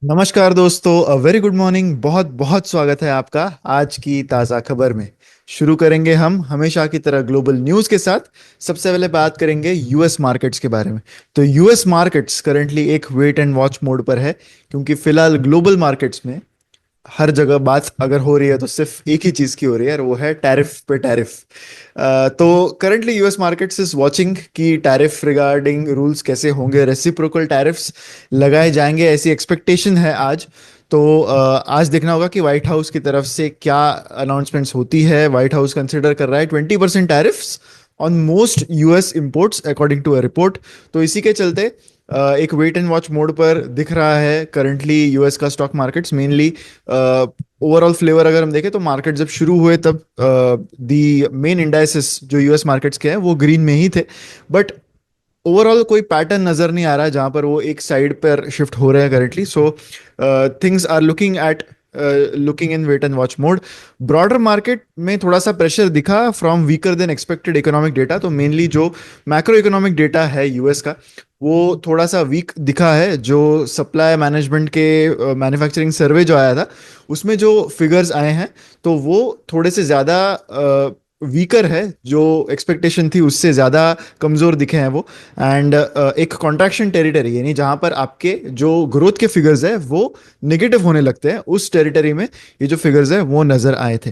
नमस्कार दोस्तों, a very good morning. बहुत बहुत स्वागत है आपका आज की ताज़ा खबर में। शुरू करेंगे हम हमेशा की तरह ग्लोबल न्यूज़ के साथ। सबसे पहले बात करेंगे यूएस मार्केट्स के बारे में। तो यूएस मार्केट्स करंटली एक वेट एंड वॉच मोड पर है, क्योंकि फिलहाल ग्लोबल मार्केट्स में हर जगह बात अगर हो रही है तो सिर्फ एक ही चीज की हो रही है, और वो है टैरिफ पे टैरिफ। तो currently US markets is watching कि टैरिफ रिगार्डिंग रूल्स कैसे होंगे, रेसिप्रोकल टैरिफ्स लगाए जाएंगे ऐसी एक्सपेक्टेशन है आज। तो आज देखना होगा कि व्हाइट हाउस की तरफ से क्या अनाउंसमेंट्स होती है। व्हाइट हाउस कंसिडर कर रहा है 20% tariffs on most US imports according to a report. तो इसी के चलते एक वेट एंड वॉच मोड पर दिख रहा है करंटली यूएस का stock markets. Mainly overall flavour अगर हम देखें तो मार्केट जब शुरू हुए तब दी मेन इंडाइसेस जो यूएस मार्केट्स के हैं वो ग्रीन में ही थे। बट ओवरऑल कोई पैटर्न नजर नहीं आ रहा है जहां पर वो एक साइड पर शिफ्ट हो रहे हैं currently. So things are looking in wait and watch mode. Broader market में थोड़ा सा प्रेशर दिखा from weaker than expected economic data. तो मेनली जो मैक्रो इकोनॉमिक डेटा है यूएस का वो थोड़ा सा वीक दिखा है। जो सप्लाई मैनेजमेंट के मैन्युफैक्चरिंग सर्वे जो आया था उसमें जो फिगर्स आए हैं तो वो थोड़े से ज़्यादा वीकर है। जो एक्सपेक्टेशन थी उससे ज़्यादा कमज़ोर दिखे हैं वो। एंड एक कॉन्ट्रैक्शन टेरिटरी यानी जहां पर आपके जो ग्रोथ के फिगर्स है वो नेगेटिव होने लगते हैं, उस टेरिटरी में ये जो फिगर्स है वो नजर आए थे।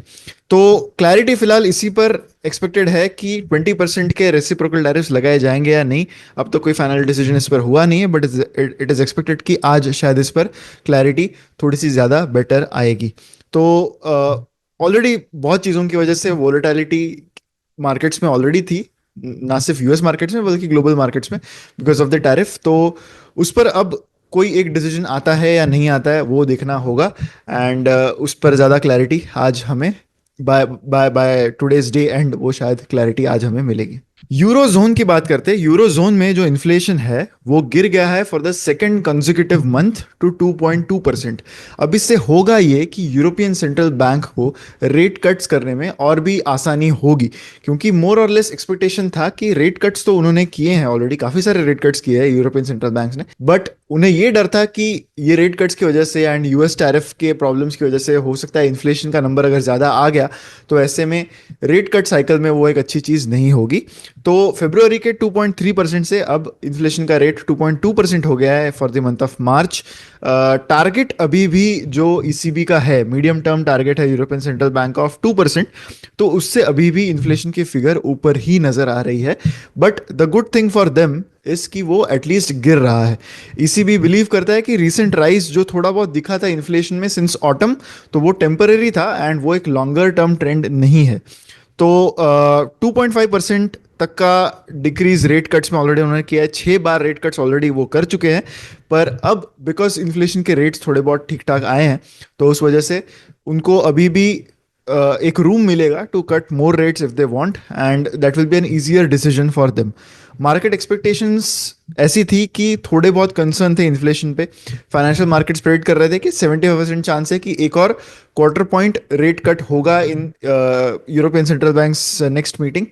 तो क्लैरिटी फिलहाल इसी पर एक्सपेक्टेड है कि 20% के रेसिप्रोकल टैरिफ्स लगाए जाएंगे या नहीं। अब तो कोई फाइनल डिसीजन इस पर हुआ नहीं है, बट इट इज एक्सपेक्टेड कि आज शायद इस पर क्लैरिटी थोड़ी सी ज़्यादा बेटर आएगी। तो ऑलरेडी बहुत चीज़ों की वजह से वोलेटिलिटी मार्केट्स में ऑलरेडी थी, ना सिर्फ यूएस मार्केट्स में बल्कि ग्लोबल मार्केट्स में, बिकॉज ऑफ द टैरिफ। तो उस पर अब कोई एक डिसीजन आता है या नहीं आता है वो देखना होगा। एंड उस पर ज़्यादा क्लैरिटी आज हमें by by by today's day end वो शायद क्लैरिटी आज हमें मिलेगी। यूरो जोन की बात करते हैं। यूरो जोन में जो इन्फ्लेशन है वो गिर गया है for the second consecutive month to 2.2%। अब इससे होगा ये कि यूरोपियन सेंट्रल बैंक को रेट कट्स करने में और भी आसानी होगी, क्योंकि मोर और लेस एक्सपेक्टेशन था कि रेट कट्स तो उन्होंने किए हैं ऑलरेडी, काफी सारे रेट कट्स किए हैं यूरोपियन सेंट्रल बैंक ने। बट उन्हें ये डर था कि ये रेट कट्स की वजह से एंड यूएस टैरिफ के प्रॉब्लम्स की वजह से हो सकता है इन्फ्लेशन का नंबर अगर ज्यादा आ गया तो ऐसे में रेट कट साइकिल में वो एक अच्छी चीज नहीं होगी। तो फरवरी के 2.3% से अब इन्फ्लेशन का रेट 2.2% हो गया है for the month of March. Target अभी भी जो ईसीबी का है, मीडियम टर्म टारगेट है यूरोपियन सेंट्रल बैंक ऑफ 2%। तो उससे अभी भी इन्फ्लेशन की फिगर ऊपर ही नजर आ रही है। But the good thing for them इस कि वो एटलीस्ट गिर रहा है। ईसीबी बिलीव करता है कि रीसेंट राइज जो थोड़ा बहुत दिखा था इन्फ्लेशन में सिंस ऑटम, तो वो टेम्पररी था एंड वो एक लॉन्गर टर्म ट्रेंड नहीं है। तो 2.5% तक का डिक्रीज रेट कट्स में ऑलरेडी उन्होंने किया है। 6 बार रेट कट्स ऑलरेडी वो कर चुके हैं। पर अब बिकॉज इन्फ्लेशन के रेट्स थोड़े बहुत ठीक ठाक आए हैं तो उस वजह से उनको अभी भी एक रूम मिलेगा to cut more rates if they want, and that will be an easier decision for them. Market expectations ऐसी थी कि थोड़े बहुत कंसर्न थे इन्फ्लेशन पे। फाइनेंशियल मार्केट स्प्रेड कर रहे थे कि 75% चांस है कि एक और क्वार्टर पॉइंट रेट कट होगा in European central banks next meeting.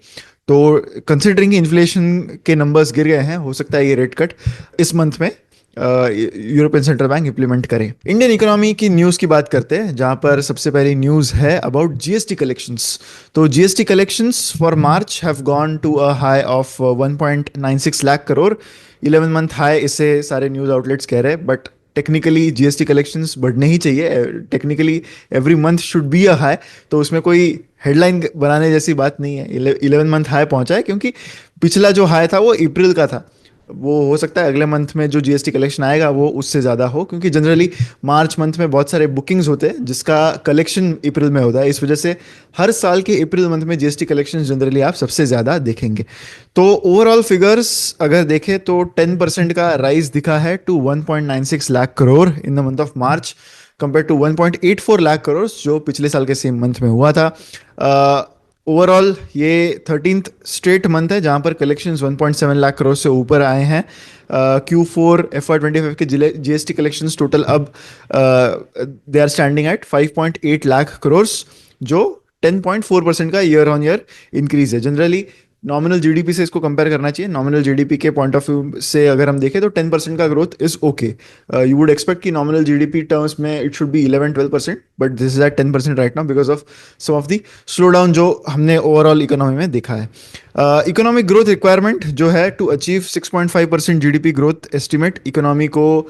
तो कंसिडरिंग इन्फ्लेशन के नंबर्स गिर गए हैं, हो सकता है ये रेट कट इस मंथ में यूरोपियन सेंट्रल बैंक इंप्लीमेंट करे। इंडियन इकोनॉमी की न्यूज़ की बात करते हैं, जहां पर सबसे पहली न्यूज़ है अबाउट जीएसटी कलेक्शंस। तो GST collections for March have gone to a high of 1.96 lakh crore. 11 month high इसे सारे न्यूज़ आउटलेट्स कह रहे हैं, बट टेक्निकली जीएसटी कलेक्शंस बढ़ने ही चाहिए। Technically every month should be a high. तो उसमें कोई हेडलाइन बनाने जैसी बात नहीं है। 11 मंथ हाई पहुंचा है क्योंकि पिछला जो हाई था वो अप्रैल का था। वो हो सकता है अगले मंथ में जो जीएसटी कलेक्शन आएगा वो उससे ज़्यादा हो, क्योंकि जनरली मार्च मंथ में बहुत सारे बुकिंग्स होते हैं जिसका कलेक्शन अप्रैल में होता है। इस वजह से हर साल के अप्रैल मंथ में जीएसटी कलेक्शन जनरली आप सबसे ज़्यादा देखेंगे। तो ओवरऑल फिगर्स अगर देखें तो 10% का राइज दिखा है to 1.96 lakh crore in the month of March, compare to 1.84 lakh crore जो पिछले साल के सेम मंथ में हुआ था। ओवरऑल ये 13th स्ट्रेट मंथ है जहां पर कलेक्शंस 1.7 लाख करोड़ से ऊपर आए हैं। Q4 FY25 के जीएसटी कलेक्शंस टोटल अब they are standing at 5.8 lakh crore, जो 10.4% का ईयर ऑन ईयर इंक्रीज है। जनरली नॉमिनल जीडीपी से इसको कंपेयर करना चाहिए। नॉमिनल जीडीपी के पॉइंट ऑफ व्यू से अगर हम देखें तो 10% का growth is okay. You would expect कि नॉमिनल जीडीपी टर्म्स में it should be 11-12%, but this is at 10% right now because of some of the slow down जो हमने ओवरऑल इकोनॉमी में देखा है। इकोनॉमिक ग्रोथ रिक्वायरमेंट जो है to achieve 6.5% GDP growth estimate, economy को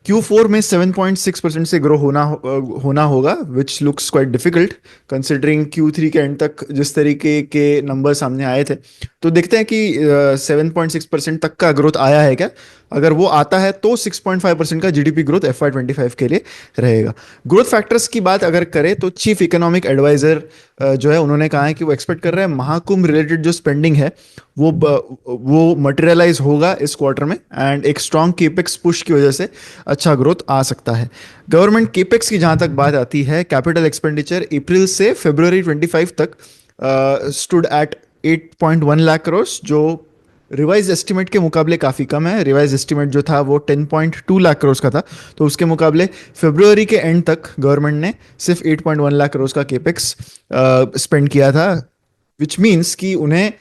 Q4 में 7.6% से ग्रो होना होगा, which looks quite difficult considering Q3 के एंड तक जिस तरीके के नंबर सामने आए थे। तो देखते हैं कि 7.6% तक का ग्रोथ आया है क्या। अगर वो आता है तो 6.5% का जीडीपी ग्रोथ FY25 के लिए रहेगा। ग्रोथ फैक्टर्स की बात अगर करें तो चीफ इकोनॉमिक एडवाइजर जो है उन्होंने कहा है कि वो एक्सपेक्ट कर रहे हैं महाकुंभ रिलेटेड जो स्पेंडिंग है वो मटेरियलाइज होगा इस क्वार्टर में, एंड एक स्ट्रॉन्ग केपेक्स पुश की वजह से अच्छा ग्रोथ आ सकता है। गवर्नमेंट केपेक्स की जहां तक बात आती है, कैपिटल एक्सपेंडिचर अप्रैल से फरवरी 25 तक स्टूड एट 8.1 लाख करोड़, जो रिवाइज एस्टिमेट के मुकाबले काफ़ी कम है। रिवाइज एस्टिमेट जो था वो 10.2 लाख करोड़ का था, तो उसके मुकाबले फरवरी के एंड तक गवर्नमेंट ने सिर्फ 8.1 लाख करोड़ का केपेक्स स्पेंड किया था, विच मीन्स कि उन्हें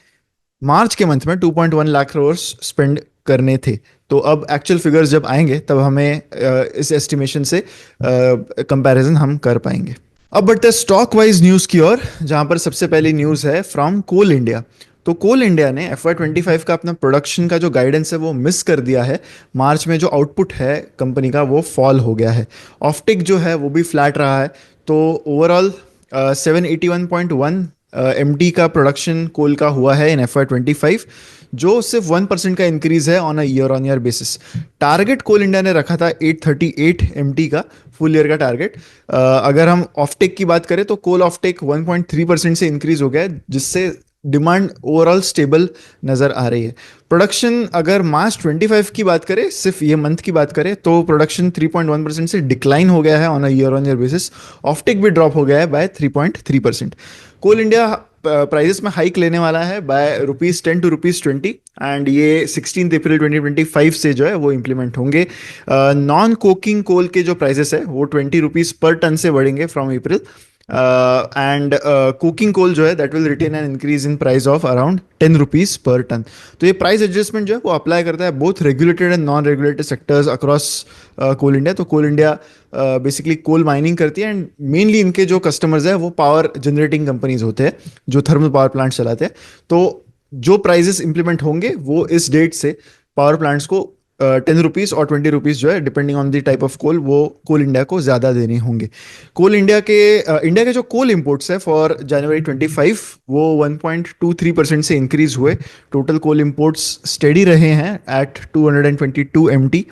मार्च के मंथ में 2.1 लाख करोड़ स्पेंड करने थे। तो अब एक्चुअल फिगर्स जब आएंगे तब हमें इस एस्टिमेशन से कंपैरिजन हम कर पाएंगे। अब बढ़ते हैं स्टॉक वाइज न्यूज़ की ओर, जहां पर सबसे पहली न्यूज़ है फ्रॉम कोल इंडिया। तो कोल इंडिया ने FY25 का अपना प्रोडक्शन का जो गाइडेंस है वो मिस कर दिया है। मार्च में जो आउटपुट है कंपनी का वो फॉल हो गया है। ऑफटेक जो है वो भी फ्लैट रहा है। तो ओवरऑल 781.1 MT का प्रोडक्शन कोल का हुआ है इन FY25, जो सिर्फ 1% का इंक्रीज है on a year on year basis. Target Coal India ने रखा था 838 MT का फुल ईयर का टारगेट। अगर हम ऑफटेक की बात करें तो कोल ऑफटेक 1.3% से इंक्रीज हो गया है, जिससे डिमांड ओवरऑल स्टेबल नजर आ रही है। प्रोडक्शन अगर मार्च 25 की बात करें, सिर्फ ये मंथ की बात करें, तो प्रोडक्शन 3.1% से डिक्लाइन हो गया है on a year on year basis. Offtake भी ड्रॉप हो गया है बाय 3.3%। कोल इंडिया प्राइजेस में हाइक लेने वाला है बाय ₹10 to ₹20, एंड ये 16 अप्रैल 2025 से जो है वो इम्प्लीमेंट होंगे। नॉन कोकिंग कोल के जो प्राइजेस है वो ₹20 पर टन से बढ़ेंगे from April, and cooking coal जो है that will retain an increase in price of around ₹10 per ton. तो ये प्राइस एडजस्टमेंट जो है वो अप्लाई करता है both regulated and non regulated sectors across Coal India. तो Coal India basically coal mining करती है, एंड मेनली इनके जो कस्टमर्स है वो पावर जनरेटिंग कंपनीज होते हैं जो थर्मल पावर प्लांट चलाते हैं। तो जो प्राइजेस इंप्लीमेंट होंगे वो इस डेट से पावर प्लांट्स को ₹10 और ₹20 जो है depending on the type of coal, वो कोल इंडिया को ज़्यादा देने होंगे। कोल इंडिया के जो कोल इंपोर्ट्स है फॉर जनवरी 25 वो 1.23% से इंक्रीज हुए। टोटल कोल इंपोर्ट्स स्टेडी रहे हैं एट 222 MT।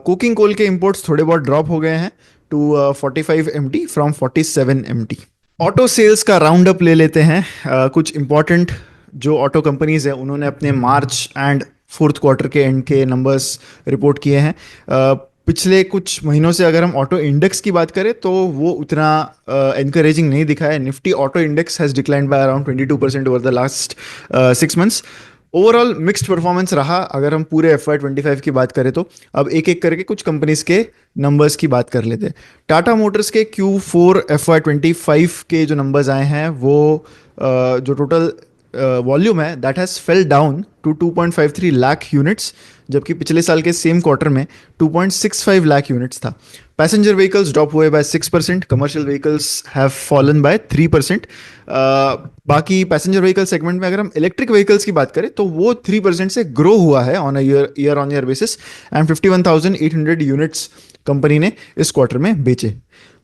कुकिंग कोल के इंपोर्ट्स थोड़े बहुत ड्रॉप हो गए हैं to 45 MT from 47 MT। Auto sales का राउंड अप ले लेते हैं। कुछ इंपॉर्टेंट जो ऑटो कंपनीज है उन्होंने अपने मार्च एंड फोर्थ क्वार्टर के एंड के नंबर्स रिपोर्ट किए हैं। पिछले कुछ महीनों से अगर हम ऑटो इंडेक्स की बात करें तो वो उतना एनकरेजिंग नहीं दिखा है। Nifty auto index has declined by around 22% over the last 6 months. Overall mixed performance रहा अगर हम पूरे FY25 की बात करें तो। अब एक एक करके कुछ कंपनीज के नंबर्स की बात कर लेते हैं। टाटा मोटर्स के Q4 FY25 के जो नंबर्स आए हैं वो जो टोटल वॉल्यूम है that has fell down to 2.53 lakh units, जबकि पिछले साल के सेम क्वार्टर में 2.65 लाख यूनिट्स था। पैसेंजर व्हीकल्स ड्रॉप हुए by 6%, commercial vehicles have fallen by 3%। बाकी पैसेंजर व्हीकल सेगमेंट में अगर हम इलेक्ट्रिक व्हीकल्स की बात करें तो वो 3% से ग्रो हुआ है on a year on year basis, and 51,800 units company ने इस क्वार्टर में बेचे।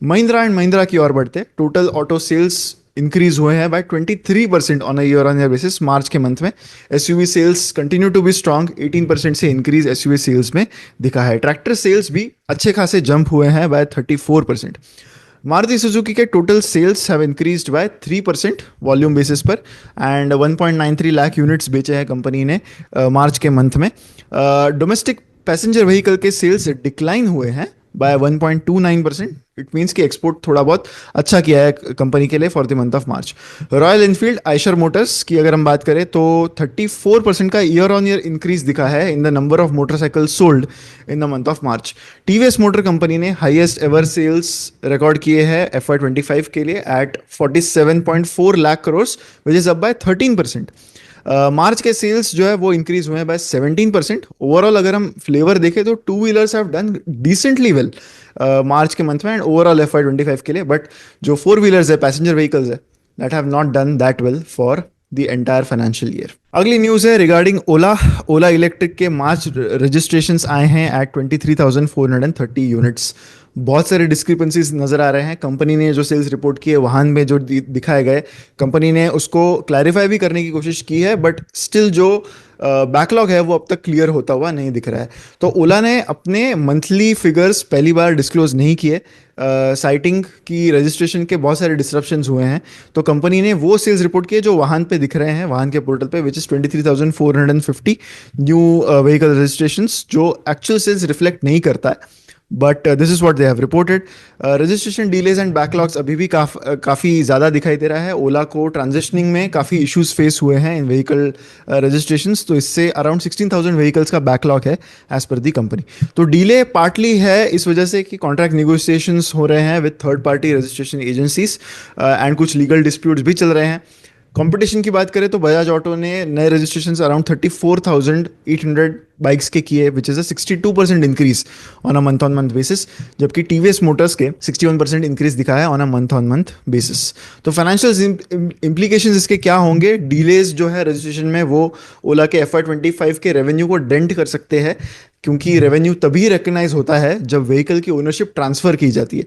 महिंद्रा एंड महिंद्रा की ओर बढ़ते, टोटल ऑटो सेल्स इंक्रीज हुए हैं by 23% on a year on year basis March के मंथ में। SUV sales continue to be strong, 18% से इंक्रीज एसयूवी सेल्स में दिखा है। ट्रैक्टर सेल्स भी अच्छे खासे जंप हुए हैं बाय 34%। मारुति सुजुकी के total cells have increased by 3% volume basis पर, एंड 1.93 लाख यूनिट्स बेचे हैं कंपनी ने मार्च के मंथ में। डोमेस्टिक पैसेंजर व्हीकल के सेल्स डिक्लाइन हुए हैं बाय 1.29%। इट मीन्स कि एक्सपोर्ट थोड़ा बहुत अच्छा किया है कंपनी के लिए for the month of March. Royal Enfield Eicher Motors की अगर हम बात करें तो 34% का ईयर ऑन ईयर इंक्रीज दिखा है in the number of motorcycle sold in the month of March. TVS Motor Company ने हाईएस्ट एवर सेल्स रिकॉर्ड किए हैं FY25 के लिए at 47.4 lakh crore, which is up by 13%। March के सेल्स जो है वो इंक्रीज हुए हैं बाय 17%। ओवरऑल अगर हम फ्लेवर देखें तो two wheelers have done decently well March के मंथ में एंड ओवरऑल FY 25 के लिए। बट जो फोर व्हीलर्स है, पैसेंजर व्हीकल्स है, that have not done that well for the entire financial year. अगली न्यूज है रिगार्डिंग ओला। ओला इलेक्ट्रिक के मार्च रजिस्ट्रेशंस आए हैं एट 23,430 यूनिट्स। बहुत सारे डिस्क्रिपेंसीज नजर आ रहे हैं। कंपनी ने जो सेल्स रिपोर्ट की है, वाहन में जो दिखाए गए, कंपनी ने उसको क्लैरिफाई भी करने की कोशिश की है, बट स्टिल जो बैकलॉग है वो अब तक क्लियर होता हुआ नहीं दिख रहा है। तो ओला ने अपने मंथली फिगर्स पहली बार डिस्क्लोज नहीं किए, साइटिंग की रजिस्ट्रेशन के बहुत सारे डिसरप्शंस हुए हैं। तो कंपनी ने वो सेल्स रिपोर्ट किए जो वाहन पे दिख रहे हैं, वाहन के पोर्टल पे, which is 23,450 new vehicle registrations, जो एक्चुअल सेल्स रिफ्लेक्ट नहीं करता है। But this is what they have reported. Registration delays and backlogs अभी भी काफ़ी ज़्यादा दिखाई दे रहा है। ओला को ट्रांजिशनिंग में काफ़ी इश्यूज फेस हुए हैं इन व्हीकल रजिस्ट्रेशंस, तो इससे अराउंड 16,000 व्हीकल्स का बैकलॉग है एज पर दी कंपनी। तो डिले पार्टली है इस वजह से कि कॉन्ट्रैक्ट निगोशिएशंस हो रहे हैं with third party registration agencies and कुछ लीगल डिस्प्यूट्स भी चल रहे हैं। कंपटीशन की बात करें तो बजाज ऑटो ने नए रजिस्ट्रेशन अराउंड 34,800 बाइक्स के किए, which is a 62% increase on a month on month basis, जबकि टीवीएस मोटर्स के 61% इंक्रीज दिखा है on a month on month basis. तो फाइनेंशियल इंप्लीकेशंस इसके क्या होंगे? डीलेज जो है रजिस्ट्रेशन में वो ओला के FY 25 के रेवेन्यू को डेंट कर सकते हैं, क्योंकि रेवेन्यू तभी रिकग्नाइज होता है जब व्हीकल की ओनरशिप ट्रांसफर की जाती है।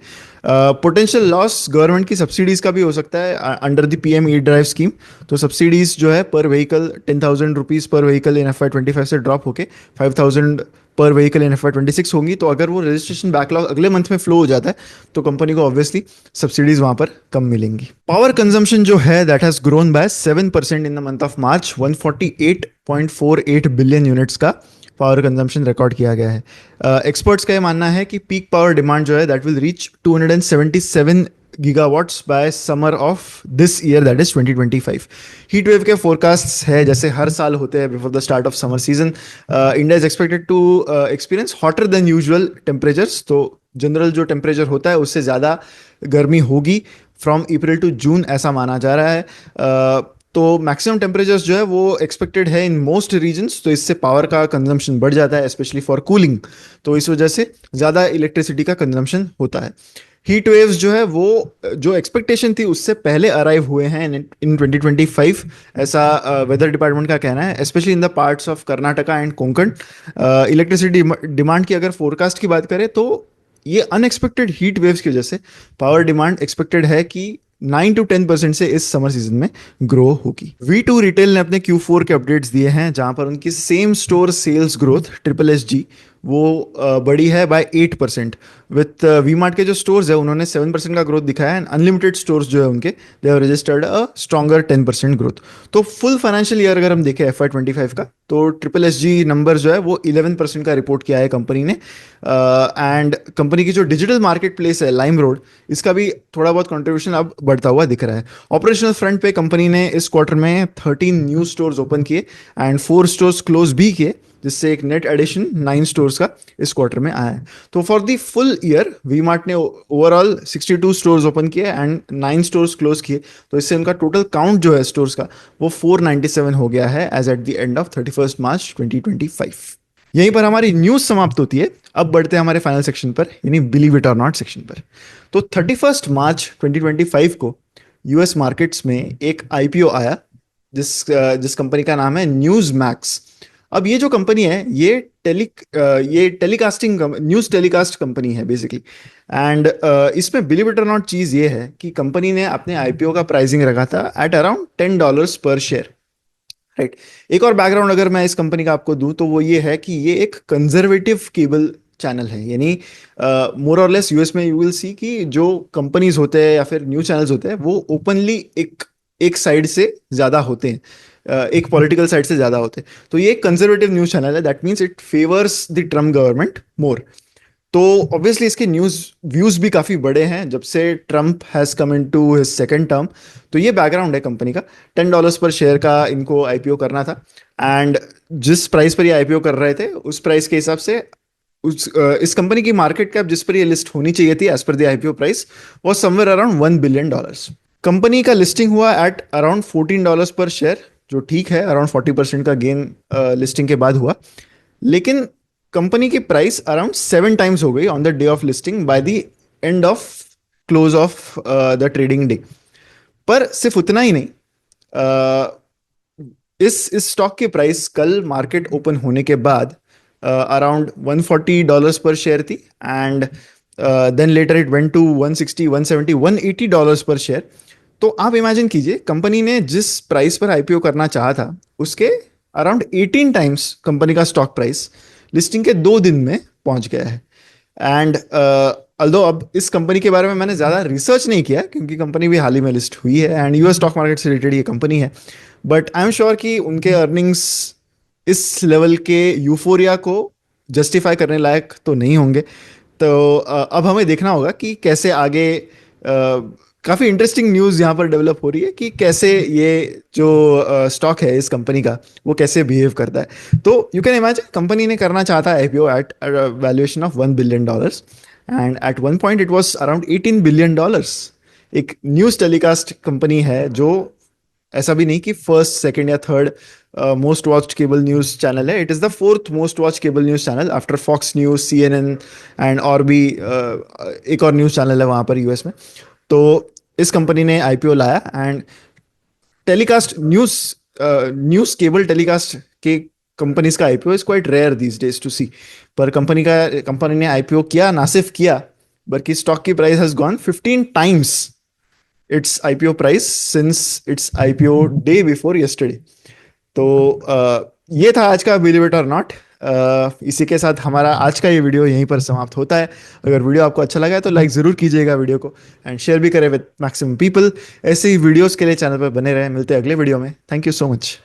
पोटेंशियल लॉस गवर्नमेंट की सब्सिडीज का भी हो सकता है under the PM E drive scheme. तो सब्सिडीज जो है पर vehicle 10,000 rupees per vehicle in FY 25 से ड्रॉप होके 5,000 पर व्हीकल इन FY 26 होंगी। तो अगर वो रजिस्ट्रेशन बैकलॉग अगले मंथ में फ्लो हो जाता है तो कंपनी को ऑब्वियसली सब्सिडीज वहां पर कम मिलेंगी। पावर कंजम्पशन जो है that has grown by 7% in the month of March. 148.48 billion units का पावर कंजम्पशन रिकॉर्ड किया गया है। एक्सपर्ट्स का ये मानना है कि पीक पावर डिमांड जो है that will reach 277 gigawatts by summer of this year, that is 2025। Heat wave के फोरकास्ट है जैसे हर साल होते हैं before the start of summer season. India is expected to experience hotter than usual temperatures. तो जनरल जो टेम्परेचर होता है उससे ज़्यादा गर्मी होगी फ्रॉम अप्रैल टू जून, ऐसा माना जा रहा है। तो मैक्सिमम टेम्परेचर्स जो है वो एक्सपेक्टेड है इन मोस्ट रीजन्स। तो इससे पावर का कंजम्पशन बढ़ जाता है, स्पेशली फॉर कूलिंग। तो इस वजह से ज़्यादा इलेक्ट्रिसिटी का कंजम्पशन होता है। हीट वेव्स जो है वो जो एक्सपेक्टेशन थी उससे पहले अराइव हुए हैं इन 2025, ऐसा वेदर डिपार्टमेंट का कहना है, specially in the parts of Karnataka and Konkan. Electricity demand की अगर फोरकास्ट की बात करें तो ये अनएक्सपेक्टेड हीट वेव्स की वजह से पावर डिमांड एक्सपेक्टेड है कि 9 to 10% से इस समर सीजन में ग्रो होगी। V2 रिटेल ने अपने Q4 के अपडेट्स दिए हैं, जहां पर उनकी same store sales growth SSSG वो बढ़ी है बाय 8%। विथ वी मार्ट के जो स्टोर्स है उन्होंने 7% का ग्रोथ दिखाया है। अनलिमिटेड स्टोर्स जो है उनके they have registered a stronger 10% growth. तो फुल फाइनेंशियल ईयर अगर हम देखें FY 25 का, तो SSSG नंबर जो है वो 11% का रिपोर्ट किया है कंपनी ने। एंड कंपनी की जो डिजिटल मार्केट प्लेस है लाइम रोड, इसका भी थोड़ा बहुत कंट्रीब्यूशन अब बढ़ता हुआ दिख रहा है। ऑपरेशनल फ्रंट पे कंपनी ने इस क्वार्टर में 13 न्यू स्टोर्स ओपन किए एंड 4 स्टोर्स क्लोज भी किए, जिससे एक नेट एडिशन 9 स्टोर्स का इस क्वार्टर में आया है। तो for the full year V Mart ने ओवरऑल 62 स्टोर्स ओपन किए एंड 9 स्टोर्स क्लोज किए। तो इससे उनका टोटल काउंट जो है स्टोर्स का वो 497 हो गया है as at the end of 31 March 2025। यहीं पर हमारी न्यूज समाप्त होती है। अब बढ़ते हैं हमारे फाइनल सेक्शन पर, यानी बिलीव इट और नॉट सेक्शन पर। तो 31 मार्च 2025 को यूएस मार्केट्स में एक IPO आया जिस कंपनी का नाम है न्यूज मैक्स। अब ये जो कंपनी है ये टेलीकास्टिंग न्यूज टेलीकास्ट कंपनी है बेसिकली। एंड इसमें बिलीव इट और नॉट चीज ये है कि कंपनी ने अपने IPO का प्राइसिंग रखा था एट अराउंड $10 पर शेयर, राइट। एक और बैकग्राउंड अगर मैं इस कंपनी का आपको दूं तो वो ये है कि ये एक कंजर्वेटिव केबल चैनल है, यानी मोर और लेस यूएस में यू विल सी कि जो कंपनीज होते हैं या फिर न्यूज चैनल्स होते हैं वो ओपनली एक साइड से ज्यादा होते हैं, एक पॉलिटिकल साइड से ज्यादा होते हैं। तो ये एक कंजर्वेटिव न्यूज चैनल है, that means it favours the Trump government मोर। तो ऑब्वियसली इसके न्यूज व्यूज भी काफी बड़े हैं जब से Trump has come into his second term. तो ये बैकग्राउंड है कंपनी का। $10 पर शेयर का इनको IPO करना था एंड जिस प्राइस पर ये IPO कर रहे थे उस प्राइस के हिसाब से इस कंपनी की मार्केट कैप जिस पर ये लिस्ट होनी चाहिए थी as per the IPO price वो समवेयर अराउंड $1 बिलियन। कंपनी का लिस्टिंग हुआ एट अराउंड $14 पर शेयर जो ठीक है, अराउंड 40% का गेन लिस्टिंग के बाद हुआ। लेकिन कंपनी की प्राइस अराउंड 7 टाइम्स हो गई on the day of listing by the end of close of the trading day. पर सिर्फ उतना ही नहीं, इस स्टॉक की प्राइस कल मार्केट ओपन होने के बाद अराउंड $140 पर शेयर थी, and then later it went to 160, 170, $180 पर शेयर। तो आप इमेजिन कीजिए, कंपनी ने जिस प्राइस पर आईपीओ करना चाहा था उसके अराउंड 18 टाइम्स कंपनी का स्टॉक प्राइस लिस्टिंग के 2 दिन में पहुंच गया है। एंड अल्दो अब इस कंपनी के बारे में मैंने ज़्यादा रिसर्च नहीं किया क्योंकि कंपनी भी हाल ही में लिस्ट हुई है एंड यूएस स्टॉक मार्केट से रिलेटेड ये कंपनी है, बट आई एम श्योर कि उनके अर्निंग्स इस लेवल के यूफोरिया को जस्टिफाई करने लायक तो नहीं होंगे। तो अब हमें देखना होगा कि कैसे आगे, काफ़ी इंटरेस्टिंग न्यूज़ यहाँ पर डेवलप हो रही है कि कैसे ये जो स्टॉक है इस कंपनी का वो कैसे बिहेव करता है। तो यू कैन इमेजिन, कंपनी ने करना चाहता है IPO at valuation of $1 billion, and at one point it was around $18 billion. एक न्यूज़ टेलीकास्ट कंपनी है जो ऐसा भी नहीं कि फर्स्ट, सेकंड या third most watched cable news channel है, it is the fourth most watch cable news channel after Fox news, CNN and और भी एक और न्यूज़ चैनल है वहाँ पर यूएस में। तो इस कंपनी ने आईपीओ लाया and telecast news, news cable telecast के कंपनीज का IPO is quite rare these days to see. पर कंपनी ने आईपीओ किया, ना सिर्फ किया बल्कि स्टॉक की price has gone 15 times its IPO price since its IPO day before yesterday। तो ये था आज का बिलीव इट और नॉट। इसी के साथ हमारा आज का ये वीडियो यहीं पर समाप्त होता है। अगर वीडियो आपको अच्छा लगा है तो लाइक ज़रूर कीजिएगा वीडियो को, एंड शेयर भी करें विद मैक्सिमम पीपल। ऐसे ही वीडियोस के लिए चैनल पर बने रहें। मिलते हैं अगले वीडियो में। Thank you so much.